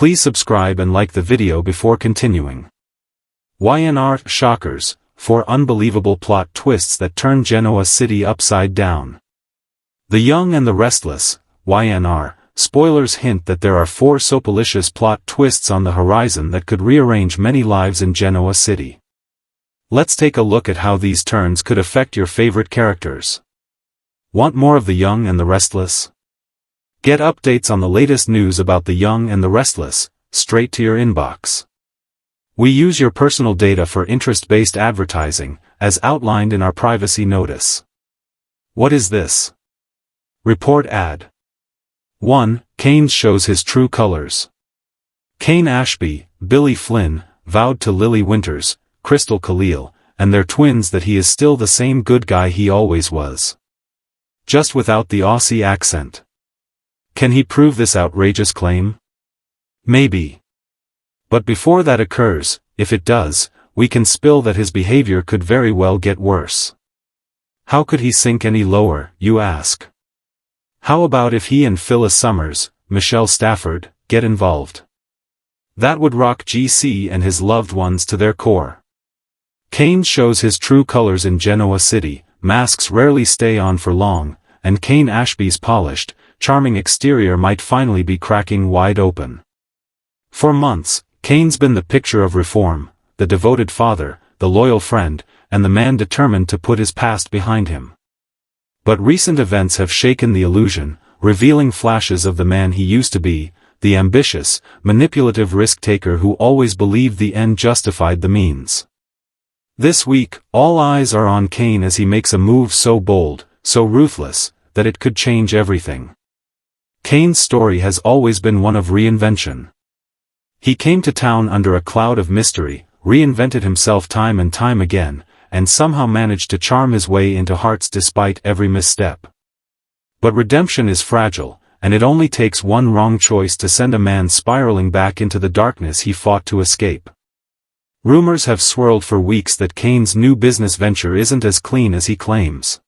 Please subscribe and like the video before continuing. Y&R Shockers, 4 unbelievable plot twists that turn Genoa City upside down. The Young and the Restless, Y&R. Spoilers hint that there are 4 soapalicious plot twists on the horizon that could rearrange many lives in Genoa City. Let's take a look at how these turns could affect your favorite characters. Want more of The Young and the Restless? Get updates on the latest news about The Young and the Restless, straight to your inbox. We use your personal data for interest-based advertising, as outlined in our privacy notice. What is this? Report ad. 1. Kane shows his true colors. Kane Ashby, Billy Flynn, vowed to Lily Winters, Crystal Khalil, and their twins that he is still the same good guy he always was. Just without the Aussie accent. Can he prove this outrageous claim? Maybe. But before that occurs, if it does, we can spill that his behavior could very well get worse. How could he sink any lower, you ask? How about if he and Phyllis Summers, Michelle Stafford, get involved? That would rock GC and his loved ones to their core. Kane shows his true colors in Genoa City, masks rarely stay on for long, and Kane Ashby's polished, charming exterior might finally be cracking wide open. For months, Kane's been the picture of reform, the devoted father, the loyal friend, and the man determined to put his past behind him. But recent events have shaken the illusion, revealing flashes of the man he used to be, the ambitious, manipulative risk-taker who always believed the end justified the means. This week, all eyes are on Kane as he makes a move so bold, so ruthless, that it could change everything. Kane's story has always been one of reinvention. He came to town under a cloud of mystery, reinvented himself time and time again, and somehow managed to charm his way into hearts despite every misstep. But redemption is fragile, and it only takes one wrong choice to send a man spiraling back into the darkness he fought to escape. Rumors have swirled for weeks that Kane's new business venture isn't as clean as he claims.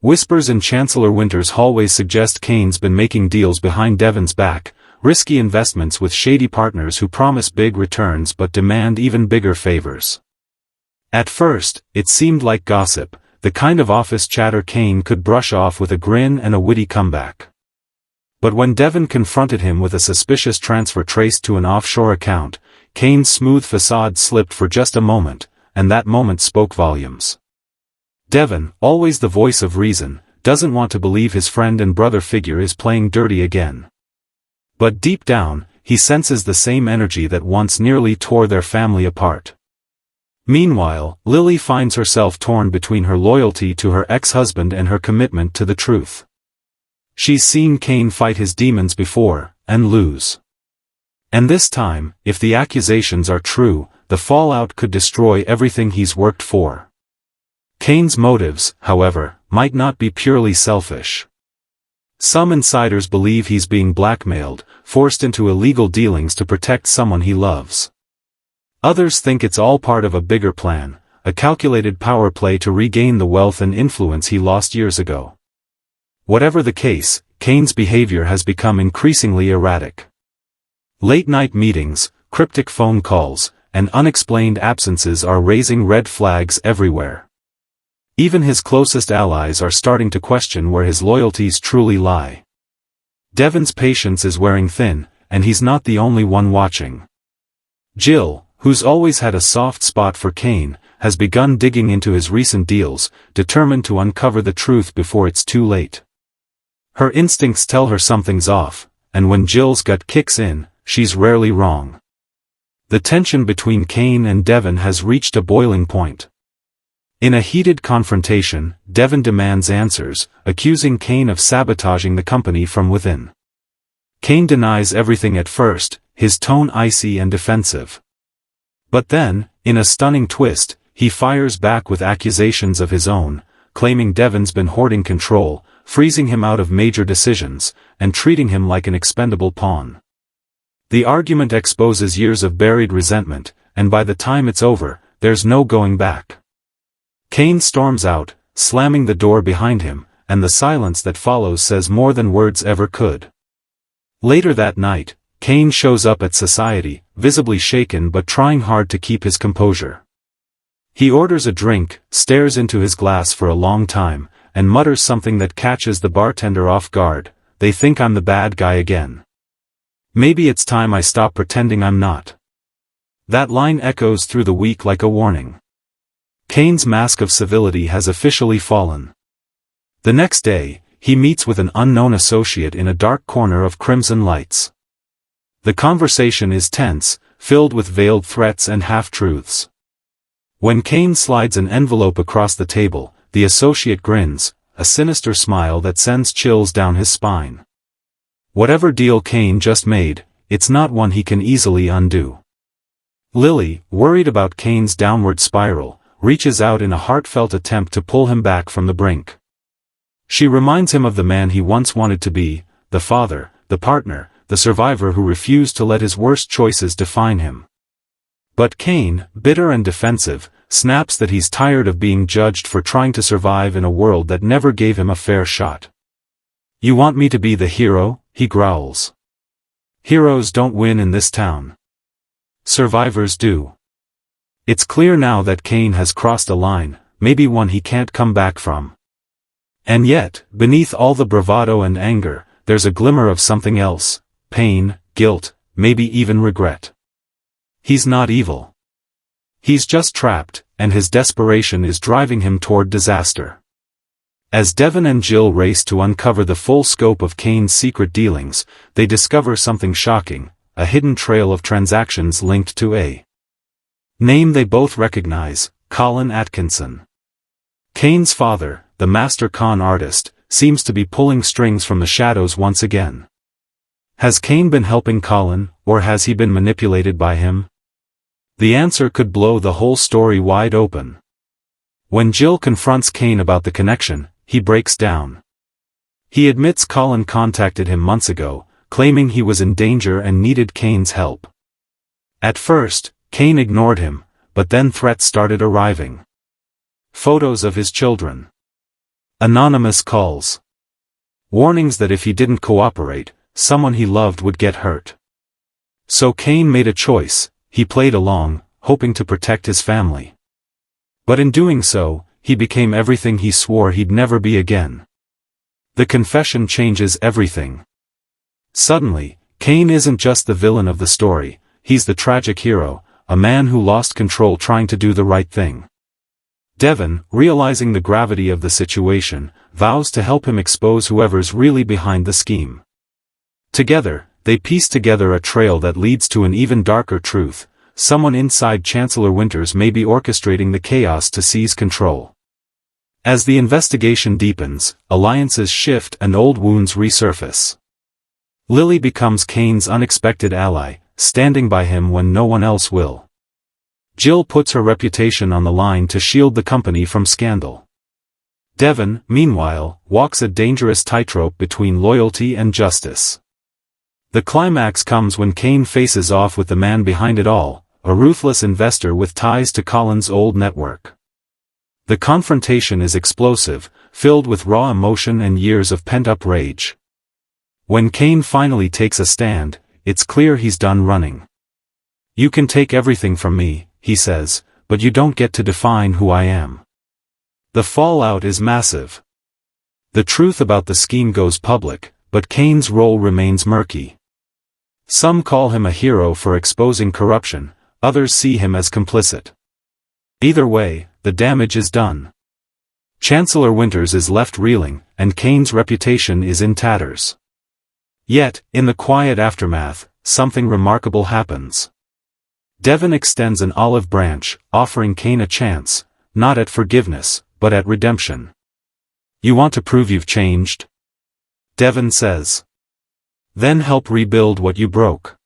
Whispers in Chancellor Winter's hallways suggest Kane's been making deals behind Devon's back, risky investments with shady partners who promise big returns but demand even bigger favors. At first, it seemed like gossip, the kind of office chatter Kane could brush off with a grin and a witty comeback. But when Devon confronted him with a suspicious transfer traced to an offshore account, Kane's smooth facade slipped for just a moment, and that moment spoke volumes. Devon, always the voice of reason, doesn't want to believe his friend and brother figure is playing dirty again. But deep down, he senses the same energy that once nearly tore their family apart. Meanwhile, Lily finds herself torn between her loyalty to her ex-husband and her commitment to the truth. She's seen Kane fight his demons before, and lose. And this time, if the accusations are true, the fallout could destroy everything he's worked for. Kane's motives, however, might not be purely selfish. Some insiders believe he's being blackmailed, forced into illegal dealings to protect someone he loves. Others think it's all part of a bigger plan, a calculated power play to regain the wealth and influence he lost years ago. Whatever the case, Kane's behavior has become increasingly erratic. Late-night meetings, cryptic phone calls, and unexplained absences are raising red flags everywhere. Even his closest allies are starting to question where his loyalties truly lie. Devon's patience is wearing thin, and he's not the only one watching. Jill, who's always had a soft spot for Kane, has begun digging into his recent deals, determined to uncover the truth before it's too late. Her instincts tell her something's off, and when Jill's gut kicks in, she's rarely wrong. The tension between Kane and Devon has reached a boiling point. In a heated confrontation, Devon demands answers, accusing Kane of sabotaging the company from within. Kane denies everything at first, his tone icy and defensive. But then, in a stunning twist, he fires back with accusations of his own, claiming Devon's been hoarding control, freezing him out of major decisions, and treating him like an expendable pawn. The argument exposes years of buried resentment, and by the time it's over, there's no going back. Kane storms out, slamming the door behind him, and the silence that follows says more than words ever could. Later that night, Cain shows up at society, visibly shaken but trying hard to keep his composure. He orders a drink, stares into his glass for a long time, and mutters something that catches the bartender off guard. They think I'm the bad guy again. Maybe it's time I stop pretending I'm not. That line echoes through the week like a warning. Cain's mask of civility has officially fallen. The next day, he meets with an unknown associate in a dark corner of crimson lights. The conversation is tense, filled with veiled threats and half-truths. When Cain slides an envelope across the table, the associate grins, a sinister smile that sends chills down his spine. Whatever deal Cain just made, it's not one he can easily undo. Lily, worried about Cain's downward spiral, reaches out in a heartfelt attempt to pull him back from the brink. She reminds him of the man he once wanted to be, the father, the partner, the survivor who refused to let his worst choices define him. But Cain, bitter and defensive, snaps that he's tired of being judged for trying to survive in a world that never gave him a fair shot. "You want me to be the hero?" he growls. "Heroes don't win in this town. Survivors do." It's clear now that Cain has crossed a line, maybe one he can't come back from. And yet, beneath all the bravado and anger, there's a glimmer of something else: pain, guilt, maybe even regret. He's not evil. He's just trapped, and his desperation is driving him toward disaster. As Devon and Jill race to uncover the full scope of Cain's secret dealings, they discover something shocking: a hidden trail of transactions linked to a name they both recognize: Colin Atkinson. Cain's father, the master con artist, seems to be pulling strings from the shadows once again. Has Cain been helping Colin, or has he been manipulated by him? The answer could blow the whole story wide open. When Jill confronts Cain about the connection, he breaks down. He admits Colin contacted him months ago, claiming he was in danger and needed Cain's help. At first, Cain ignored him, but then threats started arriving. Photos of his children. Anonymous calls. Warnings that if he didn't cooperate, someone he loved would get hurt. So Cain made a choice: he played along, hoping to protect his family. But in doing so, he became everything he swore he'd never be again. The confession changes everything. Suddenly, Cain isn't just the villain of the story, he's the tragic hero, a man who lost control trying to do the right thing. Devon, realizing the gravity of the situation, vows to help him expose whoever's really behind the scheme. Together, they piece together a trail that leads to an even darker truth: someone inside Chancellor Winters may be orchestrating the chaos to seize control. As the investigation deepens, alliances shift and old wounds resurface. Lily becomes Cain's unexpected ally, standing by him when no one else will. Jill puts her reputation on the line to shield the company from scandal. Devon, meanwhile, walks a dangerous tightrope between loyalty and justice. The climax comes when Cain faces off with the man behind it all, a ruthless investor with ties to Colin's old network. The confrontation is explosive, filled with raw emotion and years of pent-up rage. When Cain finally takes a stand, it's clear he's done running. "You can take everything from me," he says, "but you don't get to define who I am." The fallout is massive. The truth about the scheme goes public, but Cain's role remains murky. Some call him a hero for exposing corruption, others see him as complicit. Either way, the damage is done. Chancellor Winters is left reeling, and Cain's reputation is in tatters. Yet, in the quiet aftermath, something remarkable happens. Devon extends an olive branch, offering Cain a chance, not at forgiveness, but at redemption. "You want to prove you've changed?" Devon says. "Then help rebuild what you broke."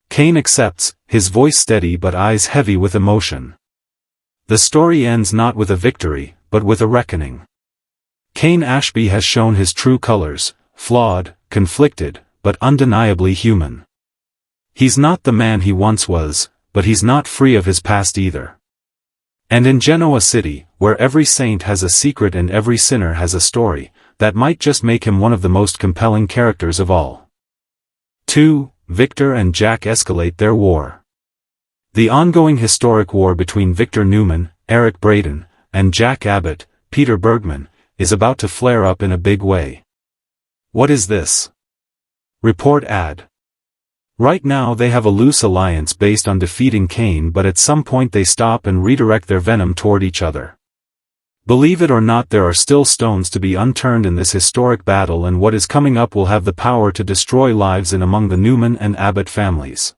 Cain accepts, his voice steady but eyes heavy with emotion. The story ends not with a victory, but with a reckoning. Cain Ashby has shown his true colors: flawed, conflicted, but undeniably human. He's not the man he once was, but he's not free of his past either. And in Genoa City, where every saint has a secret and every sinner has a story, that might just make him one of the most compelling characters of all. 2. Victor and Jack escalate their war. The ongoing historic war between Victor Newman, Eric Braeden, and Jack Abbott, Peter Bergman, is about to flare up in a big way. What is this? Report ad. Right now they have a loose alliance based on defeating Cain, but at some point they stop and redirect their venom toward each other. Believe it or not, there are still stones to be unturned in this historic battle, and what is coming up will have the power to destroy lives in among the Newman and Abbott families.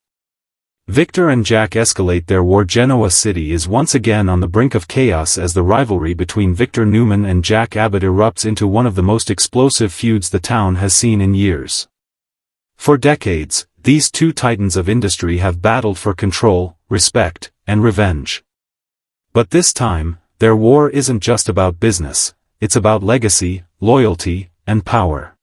Victor and Jack escalate their war. Genoa City is once again on the brink of chaos as the rivalry between Victor Newman and Jack Abbott erupts into one of the most explosive feuds the town has seen in years. For decades, these two titans of industry have battled for control, respect, and revenge. But this time, their war isn't just about business, it's about legacy, loyalty, and power.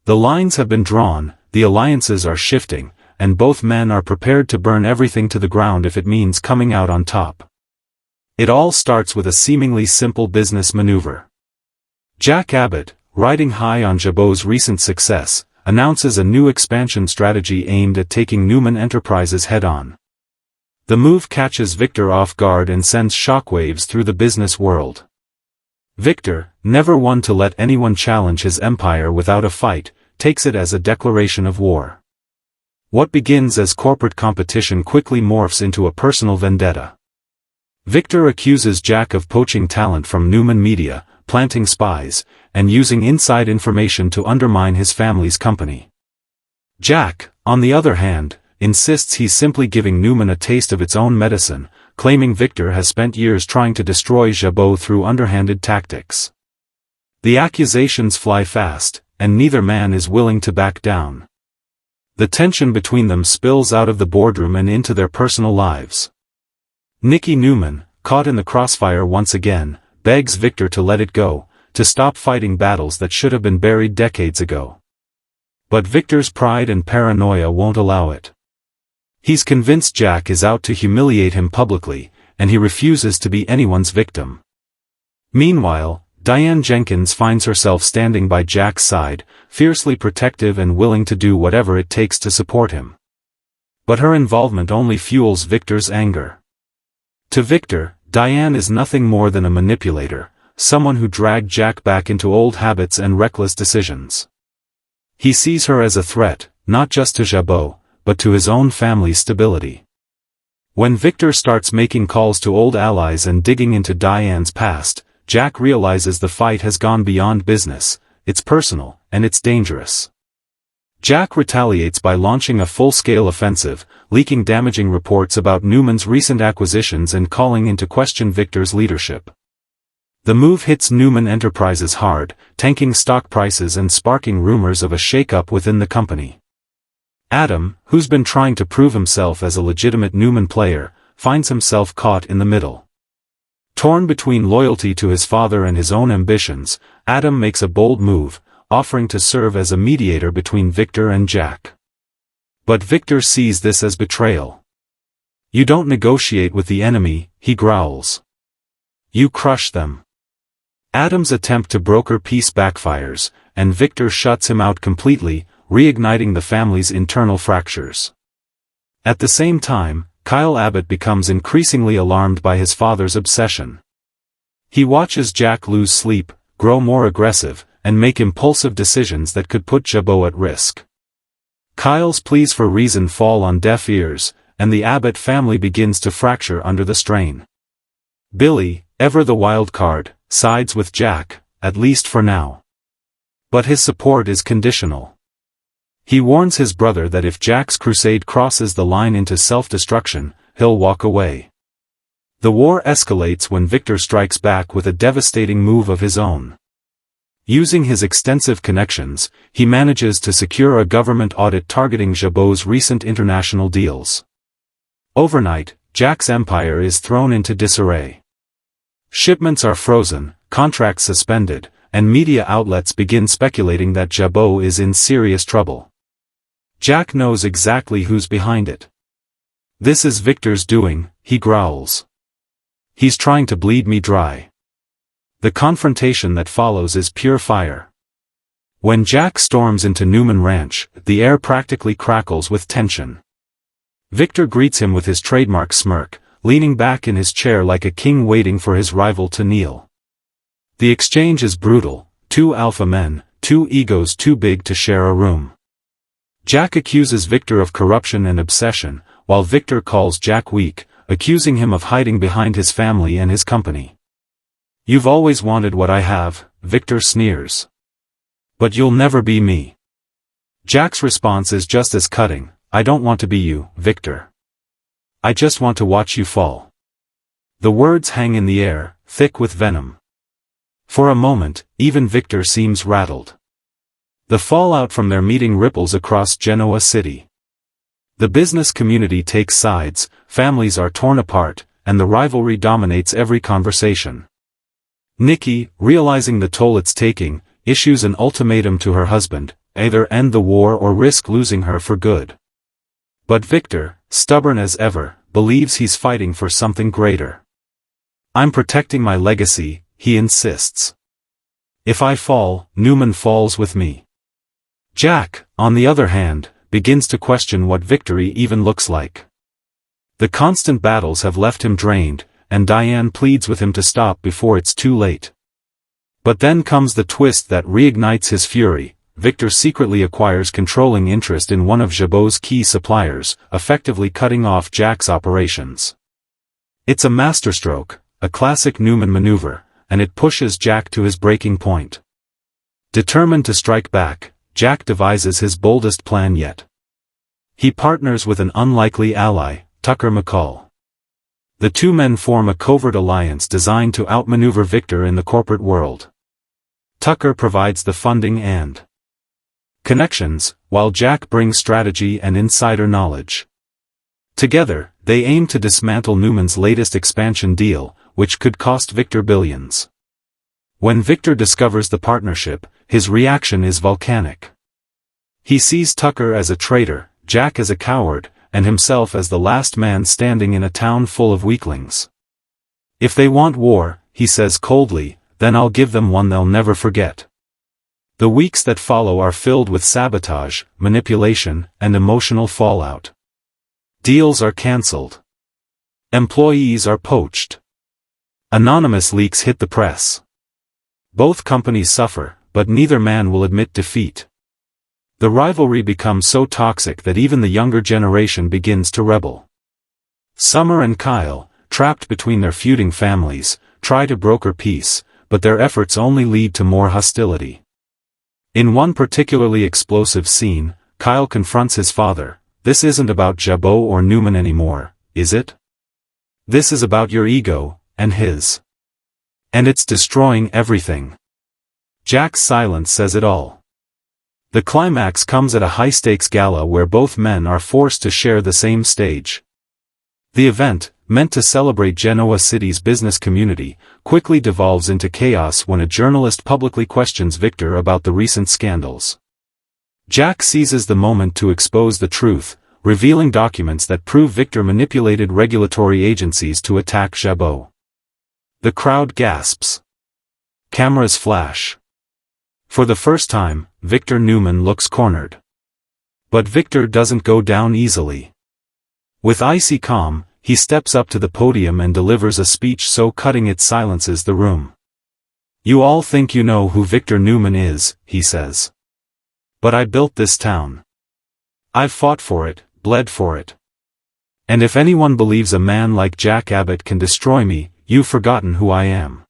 The lines have been drawn, the alliances are shifting, and both men are prepared to burn everything to the ground if it means coming out on top. It all starts with a seemingly simple business maneuver. Jack Abbott, riding high on Jabot's recent success, announces a new expansion strategy aimed at taking Newman Enterprises head-on. The move catches Victor off guard and sends shockwaves through the business world. Victor, never one to let anyone challenge his empire without a fight, takes it as a declaration of war. What begins as corporate competition quickly morphs into a personal vendetta. Victor accuses Jack of poaching talent from Newman Media, planting spies, and using inside information to undermine his family's company. Jack, on the other hand, insists he's simply giving Newman a taste of its own medicine, claiming Victor has spent years trying to destroy Jabot through underhanded tactics. The accusations fly fast, and neither man is willing to back down. The tension between them spills out of the boardroom and into their personal lives. Nicky Newman, caught in the crossfire once again, begs Victor to let it go, to stop fighting battles that should have been buried decades ago. But Victor's pride and paranoia won't allow it. He's convinced Jack is out to humiliate him publicly, and he refuses to be anyone's victim. Meanwhile, Diane Jenkins finds herself standing by Jack's side, fiercely protective and willing to do whatever it takes to support him. But her involvement only fuels Victor's anger. To Victor, Diane is nothing more than a manipulator, someone who dragged Jack back into old habits and reckless decisions. He sees her as a threat, not just to Jabot, but to his own family's stability. When Victor starts making calls to old allies and digging into Diane's past, Jack realizes the fight has gone beyond business, it's personal, and it's dangerous. Jack retaliates by launching a full-scale offensive, leaking damaging reports about Newman's recent acquisitions and calling into question Victor's leadership. The move hits Newman Enterprises hard, tanking stock prices and sparking rumors of a shakeup within the company. Adam, who's been trying to prove himself as a legitimate Newman player, finds himself caught in the middle. Torn between loyalty to his father and his own ambitions, Adam makes a bold move, offering to serve as a mediator between Victor and Jack. But Victor sees this as betrayal. "You don't negotiate with the enemy," he growls. "You crush them." Adam's attempt to broker peace backfires, and Victor shuts him out completely, reigniting the family's internal fractures. At the same time, Kyle Abbott becomes increasingly alarmed by his father's obsession. He watches Jack lose sleep, grow more aggressive, and make impulsive decisions that could put Jabot at risk. Kyle's pleas for reason fall on deaf ears, and the Abbott family begins to fracture under the strain. Billy, ever the wild card, sides with Jack, at least for now. But his support is conditional. He warns his brother that if Jack's crusade crosses the line into self-destruction, he'll walk away. The war escalates when Victor strikes back with a devastating move of his own. Using his extensive connections, he manages to secure a government audit targeting Jabot's recent international deals. Overnight, Jack's empire is thrown into disarray. Shipments are frozen, contracts suspended, and media outlets begin speculating that Jabot is in serious trouble. Jack knows exactly who's behind it. "This is Victor's doing," he growls. "He's trying to bleed me dry." The confrontation that follows is pure fire. When Jack storms into Newman Ranch, the air practically crackles with tension. Victor greets him with his trademark smirk, leaning back in his chair like a king waiting for his rival to kneel. The exchange is brutal, two alpha men, two egos too big to share a room. Jack accuses Victor of corruption and obsession, while Victor calls Jack weak, accusing him of hiding behind his family and his company. "You've always wanted what I have," Victor sneers. "But you'll never be me." Jack's response is just as cutting, "I don't want to be you, Victor. I just want to watch you fall." The words hang in the air, thick with venom. For a moment, even Victor seems rattled. The fallout from their meeting ripples across Genoa City. The business community takes sides, families are torn apart, and the rivalry dominates every conversation. Nikki, realizing the toll it's taking, issues an ultimatum to her husband: either end the war or risk losing her for good. But Victor, stubborn as ever, believes he's fighting for something greater. "I'm protecting my legacy," he insists. "If I fall, Newman falls with me." Jack, on the other hand, begins to question what victory even looks like. The constant battles have left him drained, and Diane pleads with him to stop before it's too late. But then comes the twist that reignites his fury. Victor secretly acquires controlling interest in one of Jabot's key suppliers, effectively cutting off Jack's operations. It's a masterstroke, a classic Newman maneuver, and it pushes Jack to his breaking point. Determined to strike back, Jack devises his boldest plan yet. He partners with an unlikely ally, Tucker McCall. The two men form a covert alliance designed to outmaneuver Victor in the corporate world. Tucker provides the funding and connections, while Jack brings strategy and insider knowledge. Together, they aim to dismantle Newman's latest expansion deal, which could cost Victor billions. When Victor discovers the partnership, his reaction is volcanic. He sees Tucker as a traitor, Jack as a coward, and himself as the last man standing in a town full of weaklings. "If they want war," he says coldly, "then I'll give them one they'll never forget." The weeks that follow are filled with sabotage, manipulation, and emotional fallout. Deals are cancelled. Employees are poached. Anonymous leaks hit the press. Both companies suffer, but neither man will admit defeat. The rivalry becomes so toxic that even the younger generation begins to rebel. Summer and Kyle, trapped between their feuding families, try to broker peace, but their efforts only lead to more hostility. In one particularly explosive scene, Kyle confronts his father: "This isn't about Jabot or Newman anymore, is it? This is about your ego, and his. And it's destroying everything." Jack's silence says it all. The climax comes at a high-stakes gala where both men are forced to share the same stage. The event, meant to celebrate Genoa City's business community, quickly devolves into chaos when a journalist publicly questions Victor about the recent scandals. Jack seizes the moment to expose the truth, revealing documents that prove Victor manipulated regulatory agencies to attack Jabot. The crowd gasps. Cameras flash. For the first time, Victor Newman looks cornered. But Victor doesn't go down easily. With icy calm, he steps up to the podium and delivers a speech so cutting it silences the room. "You all think you know who Victor Newman is," he says. "But I built this town. I've fought for it, bled for it. And if anyone believes a man like Jack Abbott can destroy me, you've forgotten who I am."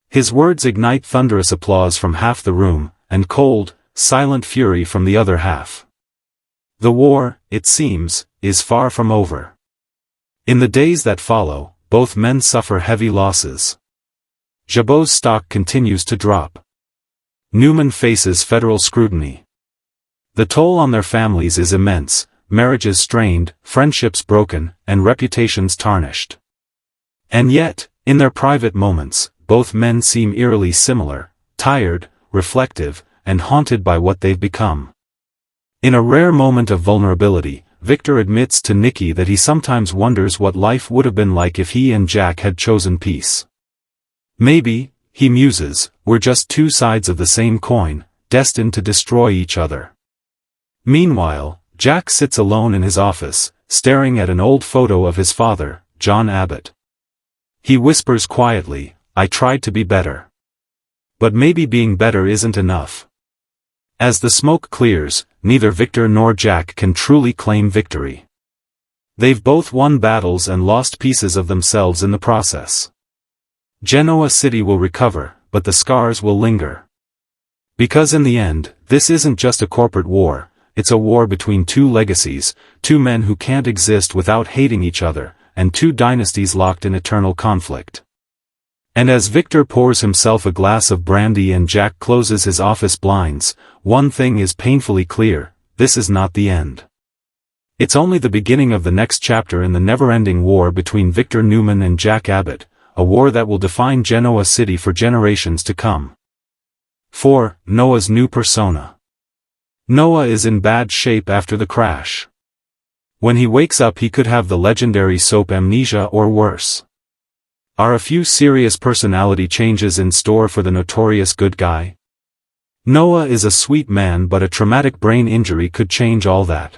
His words ignite thunderous applause from half the room, and cold, silent fury from the other half. The war, it seems, is far from over. In the days that follow, both men suffer heavy losses. Jabot's stock continues to drop. Newman faces federal scrutiny. The toll on their families is immense: marriages strained, friendships broken, and reputations tarnished. And yet, in their private moments, both men seem eerily similar: tired, reflective, and haunted by what they've become. In a rare moment of vulnerability, Victor admits to Nikki that he sometimes wonders what life would have been like if he and Jack had chosen peace. "Maybe," he muses, "we're just two sides of the same coin, destined to destroy each other. Meanwhile, Jack sits alone in his office, staring at an old photo of his father, John Abbott. He whispers quietly, "I tried to be better. But maybe being better isn't enough." As the smoke clears, neither Victor nor Jack can truly claim victory. They've both won battles and lost pieces of themselves in the process. Genoa City will recover, but the scars will linger. Because in the end, this isn't just a corporate war, it's a war between two legacies, two men who can't exist without hating each other, and two dynasties locked in eternal conflict. And as Victor pours himself a glass of brandy and Jack closes his office blinds, one thing is painfully clear: this is not the end. It's only the beginning of the next chapter in the never-ending war between Victor Newman and Jack Abbott, a war that will define Genoa City for generations to come. 4. Noah's new persona. Noah is in bad shape after the crash. When he wakes up he could have the legendary soap amnesia or worse. Are a few serious personality changes in store for the notorious good guy? Noah is a sweet man, but a traumatic brain injury could change all that.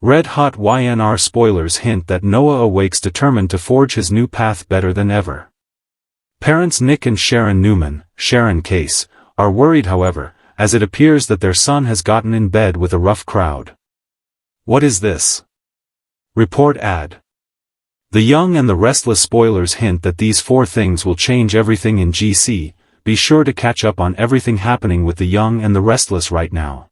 Red-hot Y&R spoilers hint that Noah awakes determined to forge his new path better than ever. Parents Nick and Sharon Newman, Sharon Case, are worried however, as it appears that their son has gotten in bed with a rough crowd. What is this? Report ad. The Young and the Restless spoilers hint that these 4 things will change everything in GC. Be sure to catch up on everything happening with the Young and the Restless right now.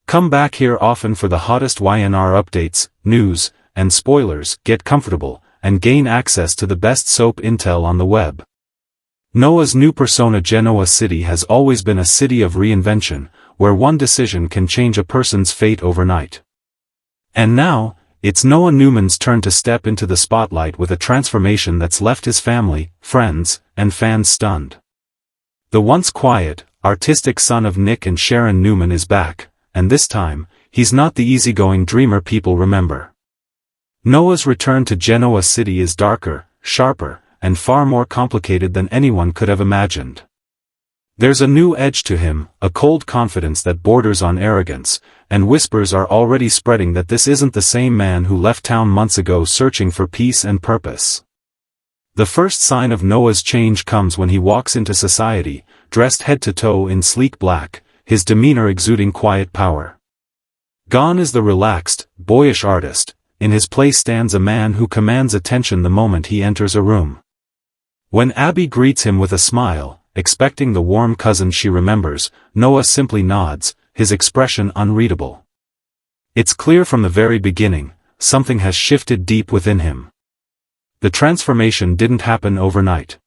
Come back here often for the hottest Y&R updates, news, and spoilers. Get comfortable, and gain access to the best soap intel on the web. Noah's new persona. Genoa City has always been a city of reinvention, where one decision can change a person's fate overnight. And now, it's Noah Newman's turn to step into the spotlight with a transformation that's left his family, friends, and fans stunned. The once quiet, artistic son of Nick and Sharon Newman is back, and this time, he's not the easygoing dreamer people remember. Noah's return to Genoa City is darker, sharper, and far more complicated than anyone could have imagined. There's a new edge to him, a cold confidence that borders on arrogance, and whispers are already spreading that this isn't the same man who left town months ago searching for peace and purpose. The first sign of Noah's change comes when he walks into society, dressed head to toe in sleek black, his demeanor exuding quiet power. Gone is the relaxed, boyish artist. In his place stands a man who commands attention the moment he enters a room. When Abby greets him with a smile, expecting the warm cousin she remembers, Noah simply nods, his expression unreadable. It's clear from the very beginning, something has shifted deep within him. The transformation didn't happen overnight.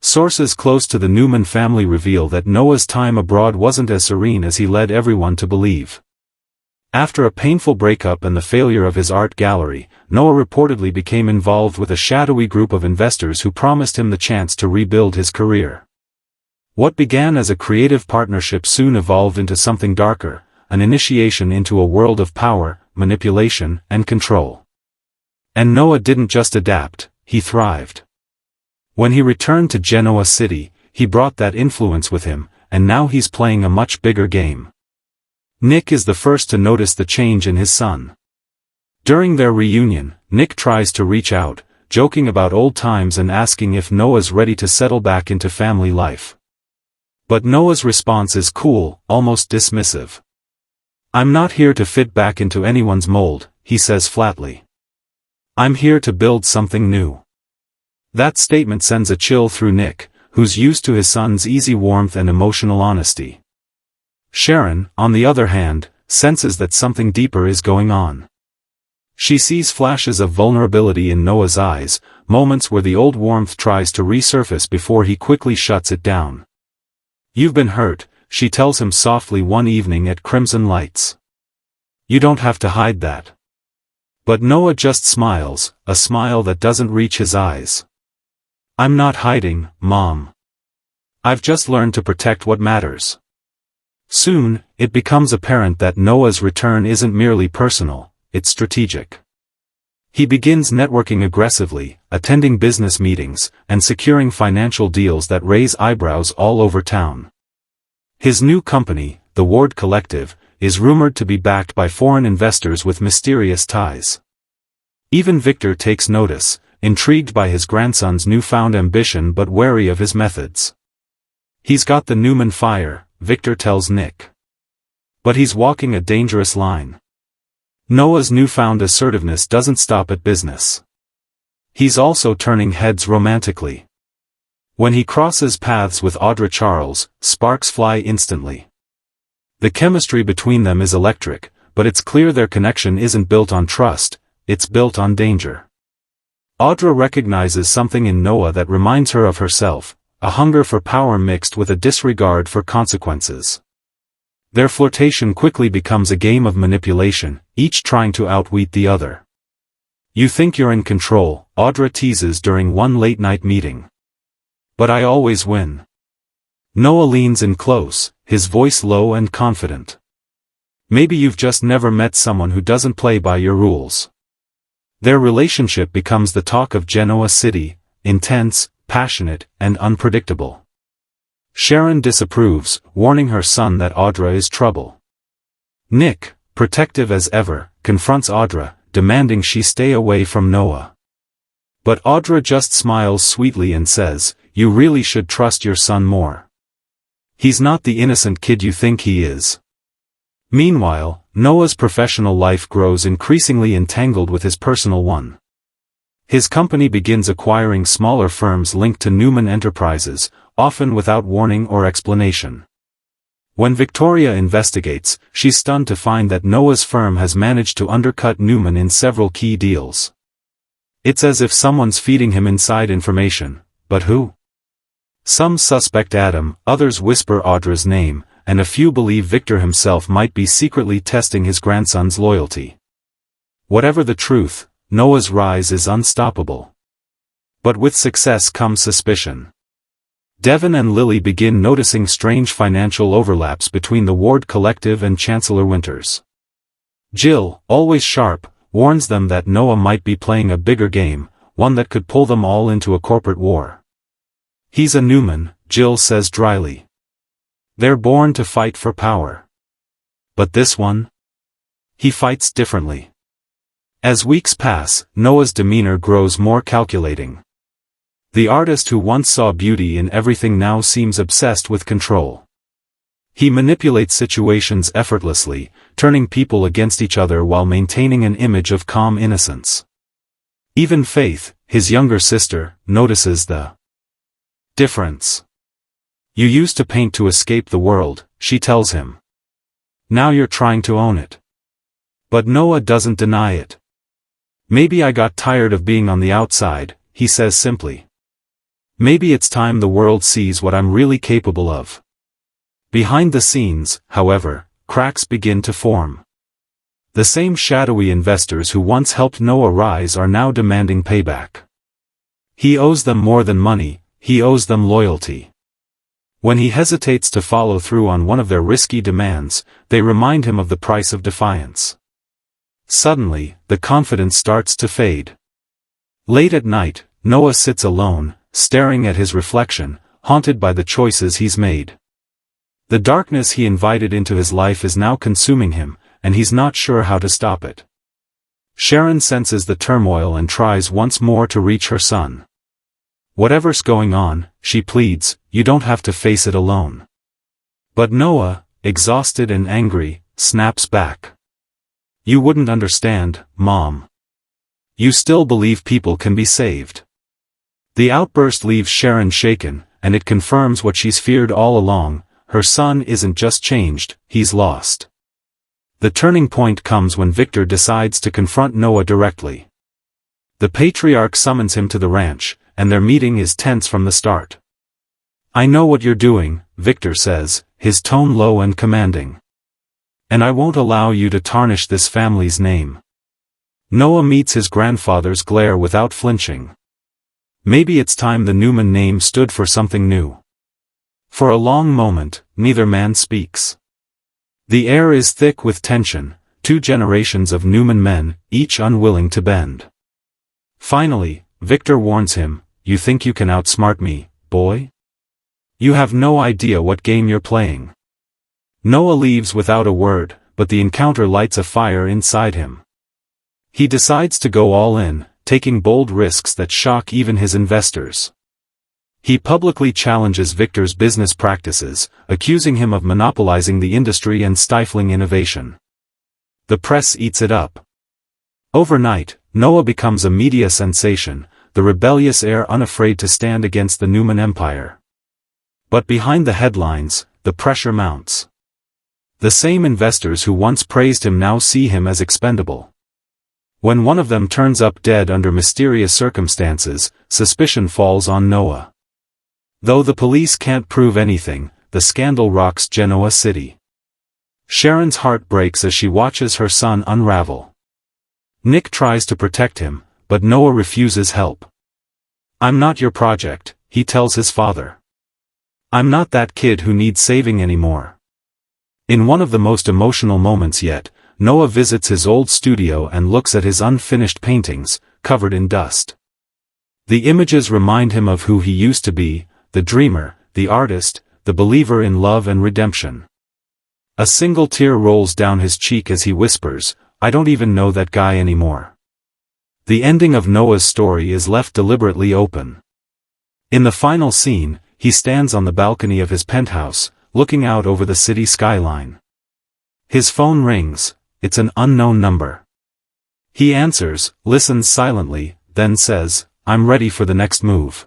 Sources close to the Newman family reveal that Noah's time abroad wasn't as serene as he led everyone to believe. After a painful breakup and the failure of his art gallery, Noah reportedly became involved with a shadowy group of investors who promised him the chance to rebuild his career. What began as a creative partnership soon evolved into something darker, an initiation into a world of power, manipulation, and control. And Noah didn't just adapt, he thrived. When he returned to Genoa City, he brought that influence with him, and now he's playing a much bigger game. Nick is the first to notice the change in his son. During their reunion, Nick tries to reach out, joking about old times and asking if Noah's ready to settle back into family life. But Noah's response is cool, almost dismissive. "I'm not here to fit back into anyone's mold," he says flatly. "I'm here to build something new." That statement sends a chill through Nick, who's used to his son's easy warmth and emotional honesty. Sharon, on the other hand, senses that something deeper is going on. She sees flashes of vulnerability in Noah's eyes, moments where the old warmth tries to resurface before he quickly shuts it down. "You've been hurt," she tells him softly one evening at Crimson Lights. "You don't have to hide that." But Noah just smiles, a smile that doesn't reach his eyes. "I'm not hiding, Mom. I've just learned to protect what matters." Soon, it becomes apparent that Noah's return isn't merely personal, it's strategic. He begins networking aggressively, attending business meetings, and securing financial deals that raise eyebrows all over town. His new company, the Ward Collective, is rumored to be backed by foreign investors with mysterious ties. Even Victor takes notice, intrigued by his grandson's newfound ambition but wary of his methods. He's got the Newman fire, Victor tells Nick. But he's walking a dangerous line. Noah's newfound assertiveness doesn't stop at business. He's also turning heads romantically. When he crosses paths with Audra Charles, sparks fly instantly. The chemistry between them is electric, but it's clear their connection isn't built on trust, it's built on danger. Audra recognizes something in Noah that reminds her of herself, a hunger for power mixed with a disregard for consequences. Their flirtation quickly becomes a game of manipulation, each trying to outwit the other. "You think you're in control," Audra teases during one late-night meeting. "But I always win." Noah leans in close, his voice low and confident. "Maybe you've just never met someone who doesn't play by your rules." Their relationship becomes the talk of Genoa City, intense, passionate, and unpredictable. Sharon disapproves, warning her son that Audra is trouble. Nick, protective as ever, confronts Audra, demanding she stay away from Noah. But Audra just smiles sweetly and says, "You really should trust your son more. He's not the innocent kid you think he is." Meanwhile, Noah's professional life grows increasingly entangled with his personal one. His company begins acquiring smaller firms linked to Newman Enterprises, often without warning or explanation. When Victoria investigates, she's stunned to find that Noah's firm has managed to undercut Newman in several key deals. It's as if someone's feeding him inside information, but who? Some suspect Adam, others whisper Audra's name, and a few believe Victor himself might be secretly testing his grandson's loyalty. Whatever the truth, Noah's rise is unstoppable. But with success comes suspicion. Devon and Lily begin noticing strange financial overlaps between the Ward Collective and Chancellor Winters. Jill, always sharp, warns them that Noah might be playing a bigger game, one that could pull them all into a corporate war. "He's a Newman," Jill says dryly. "They're born to fight for power. But this one? He fights differently." As weeks pass, Noah's demeanor grows more calculating. The artist who once saw beauty in everything now seems obsessed with control. He manipulates situations effortlessly, turning people against each other while maintaining an image of calm innocence. Even Faith, his younger sister, notices the difference. "You used to paint to escape the world," she tells him. "Now you're trying to own it." But Noah doesn't deny it. "Maybe I got tired of being on the outside," he says simply. "Maybe it's time the world sees what I'm really capable of." Behind the scenes, however, cracks begin to form. The same shadowy investors who once helped Noah rise are now demanding payback. He owes them more than money, he owes them loyalty. When he hesitates to follow through on one of their risky demands, they remind him of the price of defiance. Suddenly, the confidence starts to fade. Late at night, Noah sits alone, staring at his reflection, haunted by the choices he's made. The darkness he invited into his life is now consuming him, and he's not sure how to stop it. Sharon senses the turmoil and tries once more to reach her son. "Whatever's going on," she pleads, "you don't have to face it alone." But Noah, exhausted and angry, snaps back. "You wouldn't understand, Mom. You still believe people can be saved." The outburst leaves Sharon shaken, and it confirms what she's feared all along: her son isn't just changed, he's lost. The turning point comes when Victor decides to confront Noah directly. The patriarch summons him to the ranch, and their meeting is tense from the start. "I know what you're doing," Victor says, his tone low and commanding. "And I won't allow you to tarnish this family's name." Noah meets his grandfather's glare without flinching. Maybe it's time the Newman name stood for something new. For a long moment, neither man speaks. The air is thick with tension, 2 generations of Newman men, each unwilling to bend. Finally, Victor warns him, "You think you can outsmart me, boy? You have no idea what game you're playing." Noah leaves without a word, but the encounter lights a fire inside him. He decides to go all in, taking bold risks that shock even his investors. He publicly challenges Victor's business practices, accusing him of monopolizing the industry and stifling innovation. The press eats it up. Overnight, Noah becomes a media sensation, the rebellious heir unafraid to stand against the Newman empire. But behind the headlines, the pressure mounts. The same investors who once praised him now see him as expendable. When one of them turns up dead under mysterious circumstances, suspicion falls on Noah. Though the police can't prove anything, the scandal rocks Genoa City. Sharon's heart breaks as she watches her son unravel. Nick tries to protect him, but Noah refuses help. "I'm not your project," he tells his father. "I'm not that kid who needs saving anymore." In one of the most emotional moments yet, Noah visits his old studio and looks at his unfinished paintings, covered in dust. The images remind him of who he used to be, the dreamer, the artist, the believer in love and redemption. A single tear rolls down his cheek as he whispers, "I don't even know that guy anymore." The ending of Noah's story is left deliberately open. In the final scene, he stands on the balcony of his penthouse, looking out over the city skyline. His phone rings. It's an unknown number. He answers, listens silently, then says, "I'm ready for the next move."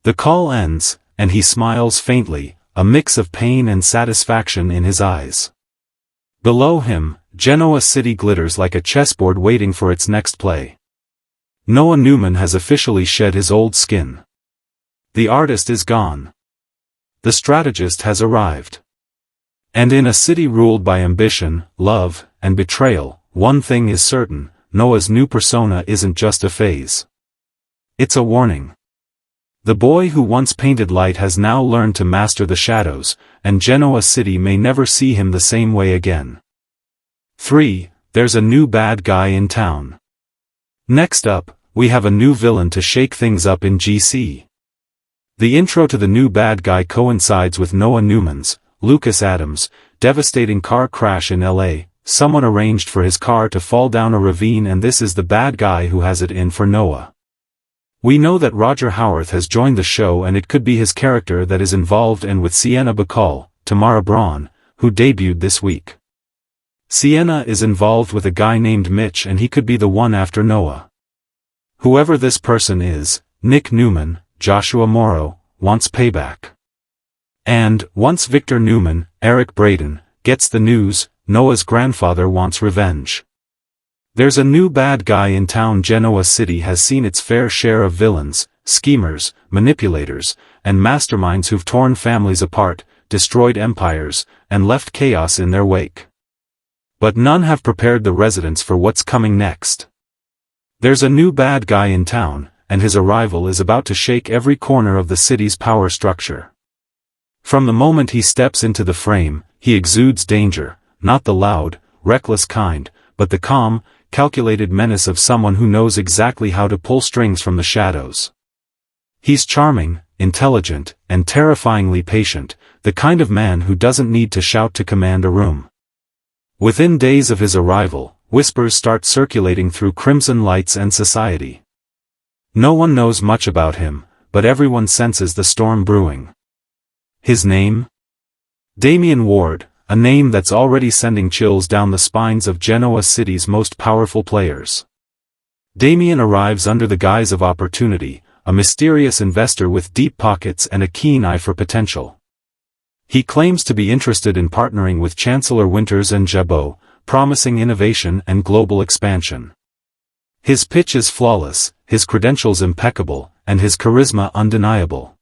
The call ends, and he smiles faintly, a mix of pain and satisfaction in his eyes. Below him, Genoa City glitters like a chessboard waiting for its next play. Noah Newman has officially shed his old skin. The artist is gone. The strategist has arrived. And in a city ruled by ambition, love, and betrayal, one thing is certain: Noah's new persona isn't just a phase. It's a warning. The boy who once painted light has now learned to master the shadows, and Genoa City may never see him the same way again. 3. There's a new bad guy in town. Next up, we have a new villain to shake things up in GC. The intro to the new bad guy coincides with Noah Newman's, Lucas Adams, devastating car crash in LA. Someone arranged for his car to fall down a ravine, and this is the bad guy who has it in for Noah. We know that Roger Howarth has joined the show, and it could be his character that is involved, and with Sienna Bacall, Tamara Braun, who debuted this week. Sienna is involved with a guy named Mitch, and he could be the one after Noah. Whoever this person is, Nick Newman, Joshua Morrow, wants payback. And, once Victor Newman, Eric Braden, gets the news, Noah's grandfather wants revenge. There's a new bad guy in town. Genoa City has seen its fair share of villains, schemers, manipulators, and masterminds who've torn families apart, destroyed empires, and left chaos in their wake. But none have prepared the residents for what's coming next. There's a new bad guy in town, and his arrival is about to shake every corner of the city's power structure. From the moment he steps into the frame, he exudes danger, not the loud, reckless kind, but the calm, calculated menace of someone who knows exactly how to pull strings from the shadows. He's charming, intelligent, and terrifyingly patient, the kind of man who doesn't need to shout to command a room. Within days of his arrival, whispers start circulating through Crimson Lights and society. No one knows much about him, but everyone senses the storm brewing. His name? Damian Ward, a name that's already sending chills down the spines of Genoa City's most powerful players. Damian arrives under the guise of opportunity, a mysterious investor with deep pockets and a keen eye for potential. He claims to be interested in partnering with Chancellor Winters and Jabot, promising innovation and global expansion. His pitch is flawless, his credentials impeccable, and his charisma undeniable.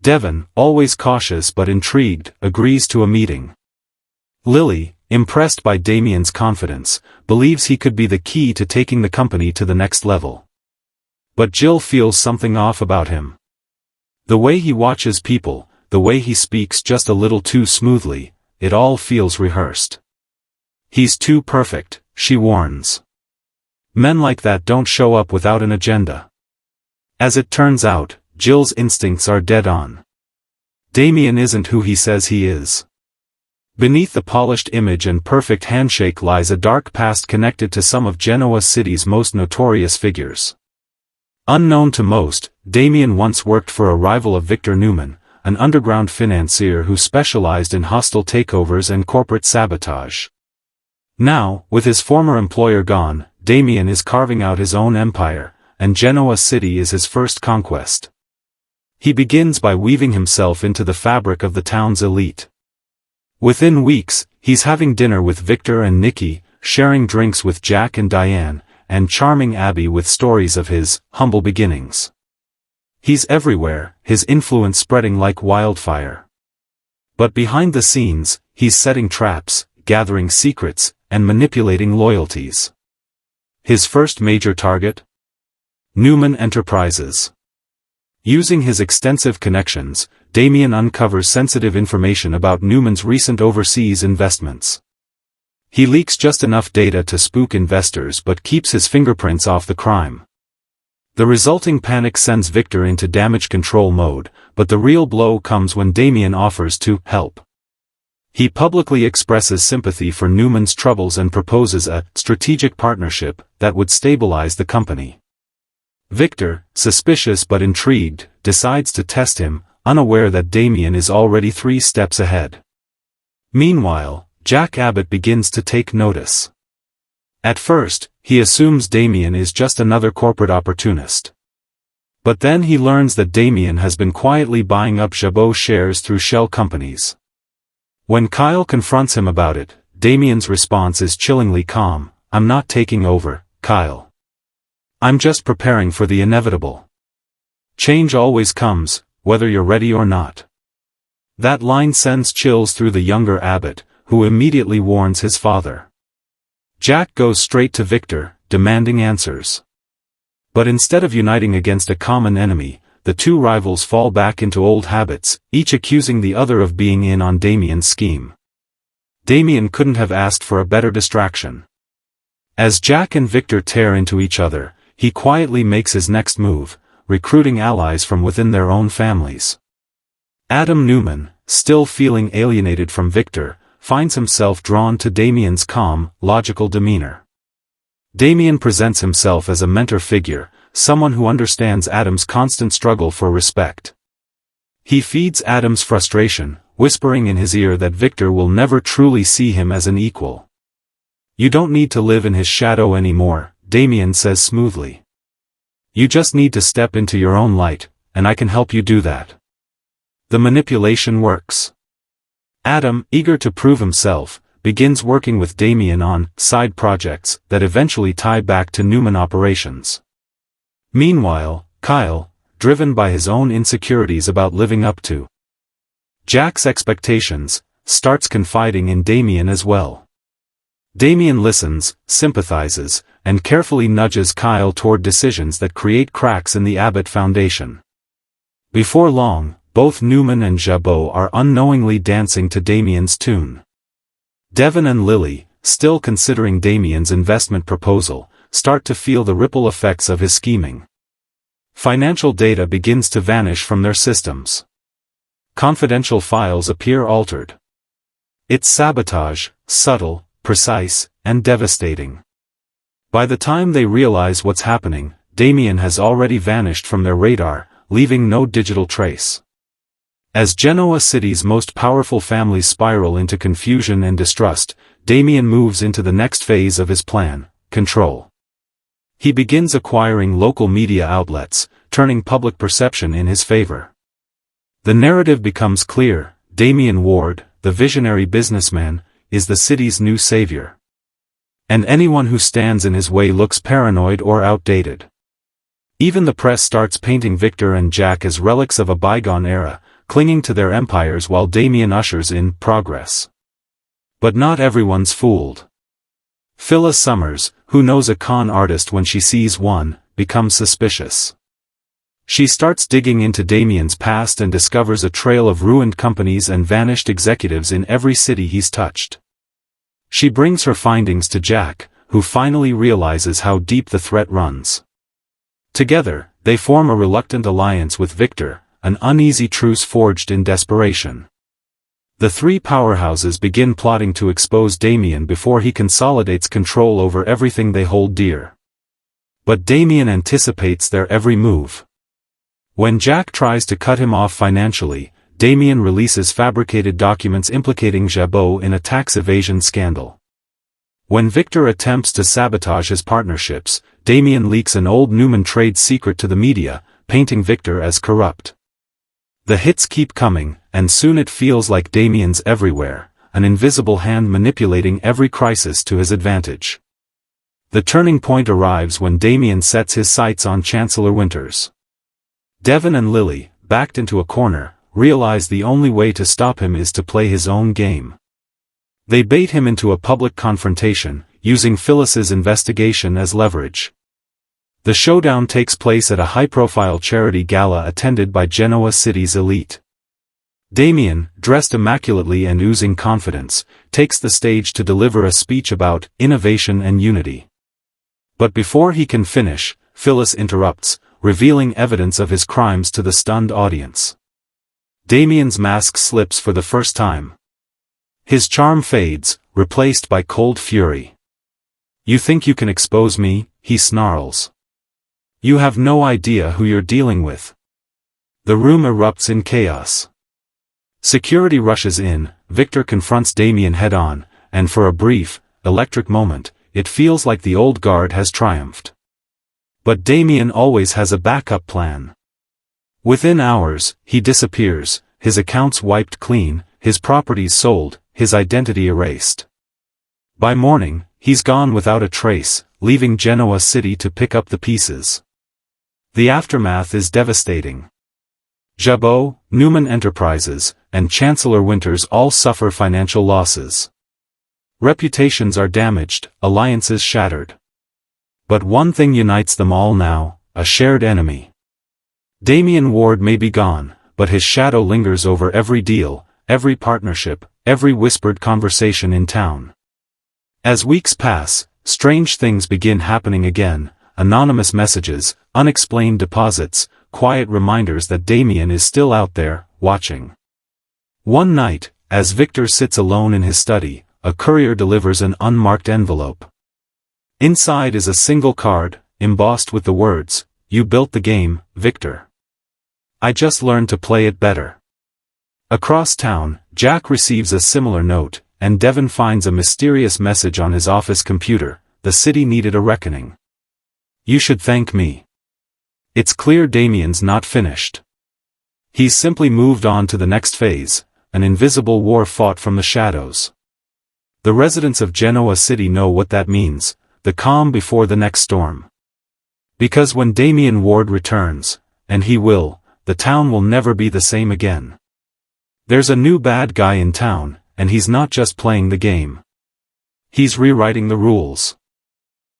Devon, always cautious but intrigued, agrees to a meeting. Lily, impressed by Damian's confidence, believes he could be the key to taking the company to the next level. But Jill feels something off about him. The way he watches people, the way he speaks just a little too smoothly, it all feels rehearsed. He's too perfect, she warns. Men like that don't show up without an agenda. As it turns out, Jill's instincts are dead on. Damian isn't who he says he is. Beneath the polished image and perfect handshake lies a dark past connected to some of Genoa City's most notorious figures. Unknown to most, Damien once worked for a rival of Victor Newman, an underground financier who specialized in hostile takeovers and corporate sabotage. Now, with his former employer gone, Damien is carving out his own empire, and Genoa City is his first conquest. He begins by weaving himself into the fabric of the town's elite. Within weeks, he's having dinner with Victor and Nikki, sharing drinks with Jack and Diane, and charming Abby with stories of his humble beginnings. He's everywhere, his influence spreading like wildfire. But behind the scenes, he's setting traps, gathering secrets, and manipulating loyalties. His first major target? Newman Enterprises. Using his extensive connections, Damien uncovers sensitive information about Newman's recent overseas investments. He leaks just enough data to spook investors but keeps his fingerprints off the crime. The resulting panic sends Victor into damage control mode, but the real blow comes when Damien offers to help. He publicly expresses sympathy for Newman's troubles and proposes a strategic partnership that would stabilize the company. Victor, suspicious but intrigued, decides to test him, unaware that Damien is already 3 steps ahead. Meanwhile, Jack Abbott begins to take notice. At first, he assumes Damien is just another corporate opportunist. But then he learns that Damien has been quietly buying up Jabot shares through shell companies. When Kyle confronts him about it, Damien's response is chillingly calm. "I'm not taking over, Kyle. I'm just preparing for the inevitable. Change always comes, whether you're ready or not." That line sends chills through the younger Abbott, who immediately warns his father. Jack goes straight to Victor, demanding answers. But instead of uniting against a common enemy, the two rivals fall back into old habits, each accusing the other of being in on Damien's scheme. Damien couldn't have asked for a better distraction. As Jack and Victor tear into each other, he quietly makes his next move, recruiting allies from within their own families. Adam Newman, still feeling alienated from Victor, finds himself drawn to Damien's calm, logical demeanor. Damien presents himself as a mentor figure, someone who understands Adam's constant struggle for respect. He feeds Adam's frustration, whispering in his ear that Victor will never truly see him as an equal. "You don't need to live in his shadow anymore," Damien says smoothly. "You just need to step into your own light, and I can help you do that." The manipulation works. Adam, eager to prove himself, begins working with Damien on side projects that eventually tie back to Newman operations. Meanwhile, Kyle, driven by his own insecurities about living up to Jack's expectations, starts confiding in Damien as well. Damien listens, sympathizes, and carefully nudges Kyle toward decisions that create cracks in the Abbott Foundation. Before long, both Newman and Jabot are unknowingly dancing to Damien's tune. Devon and Lily, still considering Damien's investment proposal, start to feel the ripple effects of his scheming. Financial data begins to vanish from their systems. Confidential files appear altered. It's sabotage, subtle, precise, and devastating. By the time they realize what's happening, Damien has already vanished from their radar, leaving no digital trace. As Genoa City's most powerful families spiral into confusion and distrust, Damien moves into the next phase of his plan: control. He begins acquiring local media outlets, turning public perception in his favor. The narrative becomes clear: Damien Ward, the visionary businessman, is the city's new savior. And anyone who stands in his way looks paranoid or outdated. Even the press starts painting Victor and Jack as relics of a bygone era, clinging to their empires while Damien ushers in progress. But not everyone's fooled. Phyllis Summers, who knows a con artist when she sees one, becomes suspicious. She starts digging into Damien's past and discovers a trail of ruined companies and vanished executives in every city he's touched. She brings her findings to Jack, who finally realizes how deep the threat runs. Together, they form a reluctant alliance with Victor, an uneasy truce forged in desperation. The three powerhouses begin plotting to expose Damien before he consolidates control over everything they hold dear. But Damien anticipates their every move. When Jack tries to cut him off financially, Damien releases fabricated documents implicating Jabot in a tax evasion scandal. When Victor attempts to sabotage his partnerships, Damien leaks an old Newman trade secret to the media, painting Victor as corrupt. The hits keep coming, and soon it feels like Damien's everywhere, an invisible hand manipulating every crisis to his advantage. The turning point arrives when Damien sets his sights on Chancellor Winters. Devon and Lily, backed into a corner, realize the only way to stop him is to play his own game. They bait him into a public confrontation, using Phyllis's investigation as leverage. The showdown takes place at a high-profile charity gala attended by Genoa City's elite. Damien, dressed immaculately and oozing confidence, takes the stage to deliver a speech about innovation and unity. But before he can finish, Phyllis interrupts, revealing evidence of his crimes to the stunned audience. Damien's mask slips for the first time. His charm fades, replaced by cold fury. "You think you can expose me?" he snarls. "You have no idea who you're dealing with." The room erupts in chaos. Security rushes in, Victor confronts Damien head-on, and for a brief, electric moment, it feels like the old guard has triumphed. But Damien always has a backup plan. Within hours, he disappears, his accounts wiped clean, his properties sold, his identity erased. By morning, he's gone without a trace, leaving Genoa City to pick up the pieces. The aftermath is devastating. Jabot, Newman Enterprises, and Chancellor Winters all suffer financial losses. Reputations are damaged, alliances shattered. But one thing unites them all now, a shared enemy. Damien Ward may be gone, but his shadow lingers over every deal, every partnership, every whispered conversation in town. As weeks pass, strange things begin happening again, anonymous messages, unexplained deposits, quiet reminders that Damien is still out there, watching. One night, as Victor sits alone in his study, a courier delivers an unmarked envelope. Inside is a single card, embossed with the words, "You built the game, Victor. I just learned to play it better." Across town, Jack receives a similar note, and Devon finds a mysterious message on his office computer: "The city needed a reckoning. You should thank me." It's clear Damien's not finished. He's simply moved on to the next phase, an invisible war fought from the shadows. The residents of Genoa City know what that means, the calm before the next storm. Because when Damien Ward returns, and he will, the town will never be the same again. There's a new bad guy in town, and he's not just playing the game. He's rewriting the rules.